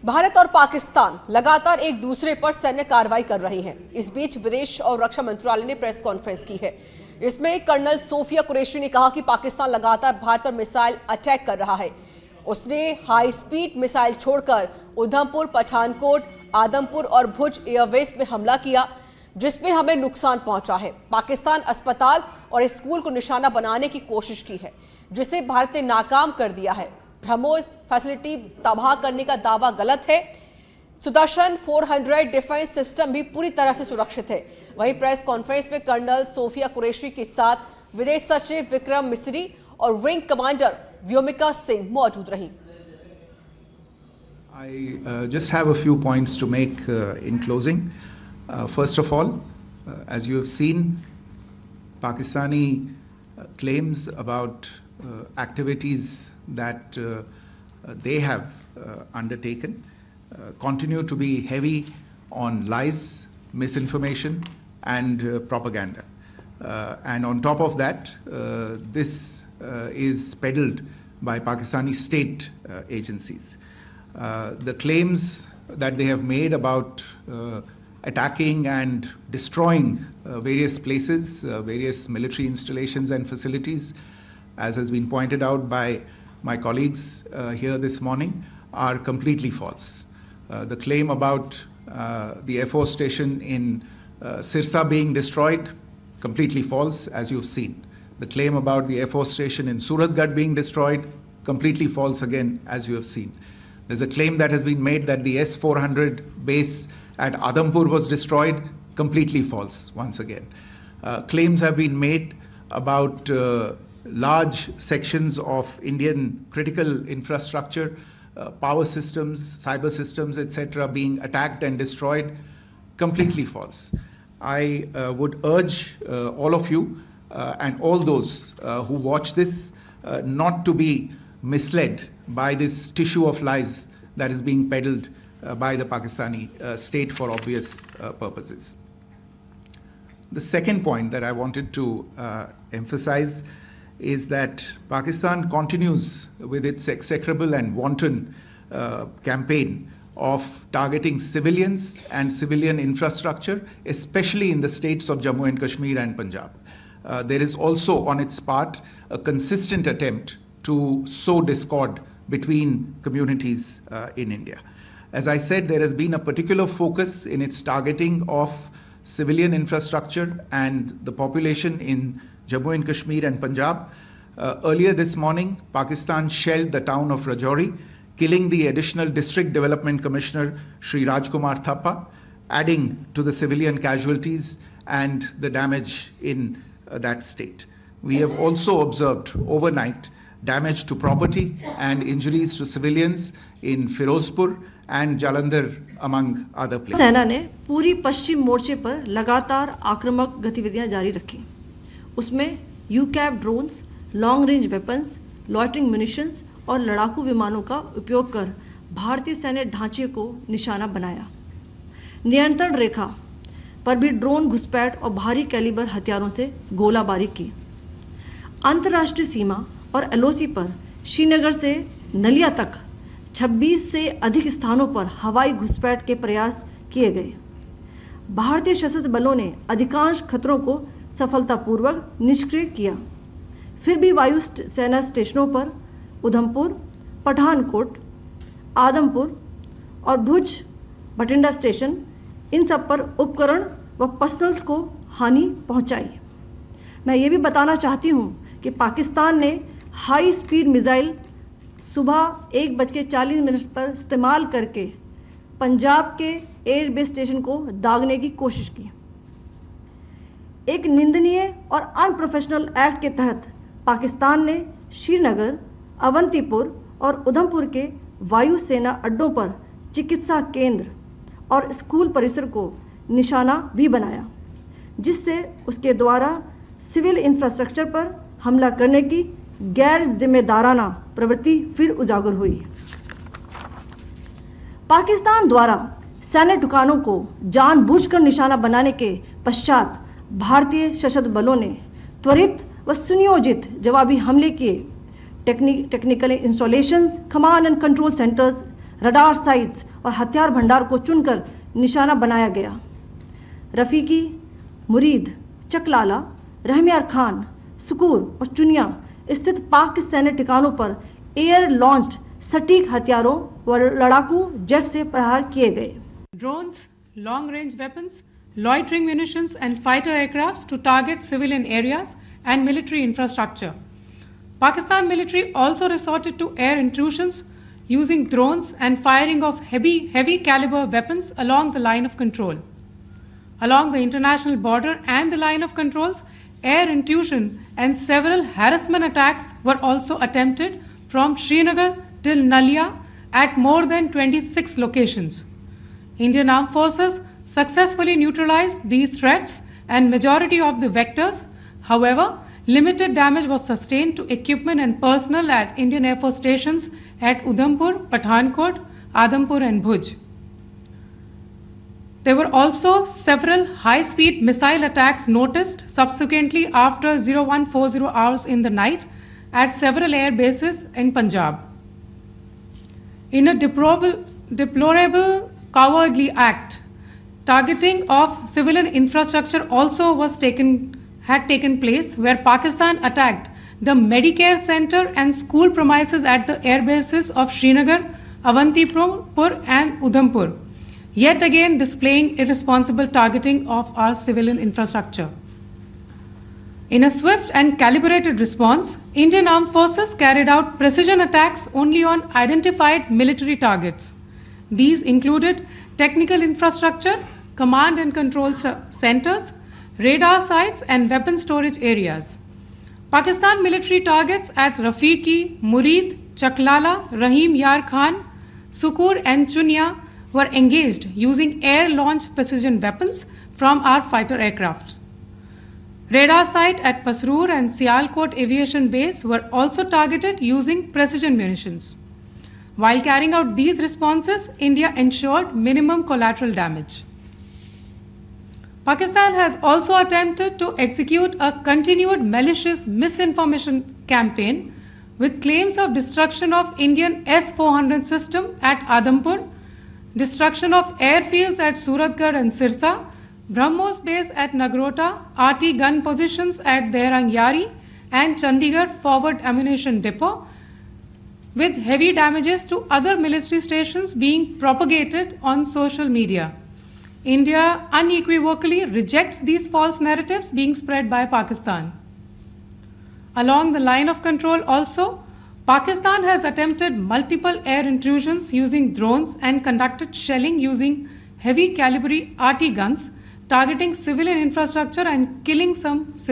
भारत और पाकिस्तान लगातार एक दूसरे पर सैन्य कार्रवाई कर रहे हैं। इस बीच विदेश और रक्षा मंत्रालय ने प्रेस कॉन्फ्रेंस की है। इसमें कर्नल सोफिया कुरैशी ने कहा कि पाकिस्तान लगातार भारत पर मिसाइल अटैक कर रहा है। उसने हाई स्पीड मिसाइल छोड़कर उधमपुर, पठानकोट, आदमपुर और भुज एयरवेस में हमला किया, जिसमें हमें नुकसान पहुंचा है। पाकिस्तान अस्पताल और स्कूल को निशाना बनाने की कोशिश की है, जिसे भारत ने नाकाम कर दिया है। ब्रह्मोस फैसिलिटी तबाह करने का दावा गलत है। सुदर्शन 400 डिफेंस सिस्टम भी पूरी तरह से सुरक्षित है। वहीं प्रेस कॉन्फ्रेंस में कर्नल सोफिया कुरैशी के साथ विदेश सचिव विक्रम मिस्री और विंग कमांडर व्योमिका सिंह मौजूद रही। I just have a few points to make in closing. First of all, as you have seen, Pakistani claims about activities that they have undertaken continue to be heavy on lies, misinformation and propaganda. And on top of that, this is peddled by Pakistani state agencies. The claims that they have made about attacking and destroying various places, various military installations and facilities, as has been pointed out by my colleagues here this morning, are completely false. The claim about the Air Force station in Sirsa being destroyed, completely false, as you've seen. The claim about the Air Force station in Suratgarh being destroyed, completely false again, as you have seen. There's a claim that has been made that the S-400 base at Adampur was destroyed, completely false once again. Claims have been made about large sections of Indian critical infrastructure, power systems, cyber systems, etc. being attacked and destroyed, completely false. I would urge all of you and all those who watch this not to be misled by this tissue of lies that is being peddled by the Pakistani state for obvious purposes. The second point that I wanted to emphasize is that Pakistan continues with its execrable and wanton campaign of targeting civilians and civilian infrastructure, especially in the states of Jammu and Kashmir and Punjab. There is also on its part a consistent attempt to sow discord between communities in India. As I said, there has been a particular focus in its targeting of civilian infrastructure and the population in Jammu and Kashmir and Punjab. Earlier this morning, Pakistan shelled the town of Rajouri, killing the additional District Development Commissioner Shri Rajkumar Thappa, adding to the civilian casualties and the damage in that state. We have also observed overnight damage to property and injuries to civilians in Firozpur and Jalandhar, among other places. सेना ने पूरी पश्चिम मोर्चे पर लगातार आक्रामक गतिविधियां जारी रखी। उसमें UCAV drones, long range weapons, loitering munitions और लड़ाकू विमानों का उपयोग कर भारतीय सैन्य ढांचे को निशाना बनाया। नियंत्रण रेखा पर भी ड्रोन घुसपैठ और भारी कैलिबर हथियारों से गोलाबारी की। अंतर्राष्ट्रीय सीमा और एलओसी पर श्रीनगर से नलिया तक 26 से अधिक स्थानों पर हवाई घुसपैठ के प्रयास किए गए। भारतीय सशस्त्र बलों ने अधिकांश खतरों को सफलतापूर्वक निष्क्रिय किया। फिर भी वायु सेना स्टेशनों पर उधमपुर, पठानकोट, आदमपुर और भुज बठिंडा स्टेशन, इन सब पर उपकरण व पर्सनल्स को हानि पहुंचाई। मैं ये भी बताना चाहती हूं कि पाकिस्तान ने हाई स्पीड मिसाइल सुबह 1:40 पर इस्तेमाल करके पंजाब के एयरबेस स्टेशन को दागने की कोशिश की। एक निंदनीय और अनप्रोफेशनल एक्ट के तहत पाकिस्तान ने श्रीनगर, अवंतीपुर और उधमपुर के वायु सेना अड्डों पर चिकित्सा केंद्र और स्कूल परिसर को निशाना भी बनाया, जिससे उसके द्वारा सिविल इंफ्रास्ट्रक्चर पर हमला करने की गैर जिम्मेदाराना प्रवृत्ति फिर उजागर हुई। पाकिस्तान द्वारा सैन्य ठिकानों को जानबूझकर निशाना बनाने के पश्चात भारतीय सशस्त्र बलों ने त्वरित व सुनियोजित जवाबी हमले किए। Technical installations, command and control centres, radar sites और हथियार भंडार को चुनकर निशाना बनाया गया। रफीकी, मुरीद, चकलाला, रहमियार खान, सुकूर और चुनिया स्थित पाक के सैन्य ठिकानों पर एयर लॉन्च्ड सटीक हथियारों व लड़ाकू जेट से प्रहार किए गए। Drones, long-range weapons, loitering munitions and fighter aircrafts to target civilian areas and military infrastructure. Pakistan military also resorted to air intrusions using drones and firing of heavy caliber weapons along the line of control. Along the international border and the line of controls, air intrusion and several harassment attacks were also attempted from Srinagar till Nalia at more than 26 locations. Indian Armed Forces successfully neutralized these threats and majority of the vectors. However, limited damage was sustained to equipment and personnel at Indian Air Force stations at Udhampur, Pathankot, Adampur and Bhuj. There were also several high-speed missile attacks noticed subsequently after 0140 hours in the night at several air bases in Punjab. In a deplorable cowardly act, targeting of civilian infrastructure also had taken place, where Pakistan attacked the Medicare center and school premises at the air bases of Srinagar, Avantipur and Udhampur, yet again displaying irresponsible targeting of our civilian infrastructure. In a swift and calibrated response, Indian Armed Forces carried out precision attacks only on identified military targets. These included technical infrastructure, command and control centers, radar sites and weapon storage areas. Pakistan military targets at Rafiki, Murid, Chaklala, Rahim Yar Khan, Sukur and Chunia were engaged using air-launched precision weapons from our fighter aircraft. Radar site at Pasroor and Sialkot Aviation Base were also targeted using precision munitions. While carrying out these responses, India ensured minimum collateral damage. Pakistan has also attempted to execute a continued malicious misinformation campaign with claims of destruction of Indian S-400 system at Adampur, destruction of airfields at Suratgarh and Sirsa, BrahMos base at Nagrota, RT gun positions at Derang Yari and Chandigarh forward ammunition depot, with heavy damages to other military stations being propagated on social media. India unequivocally rejects these false narratives being spread by Pakistan. Along the line of control also, Pakistan has attempted multiple air intrusions using drones and conducted shelling using heavy caliber RT guns, targeting civilian infrastructure and killing some civilians.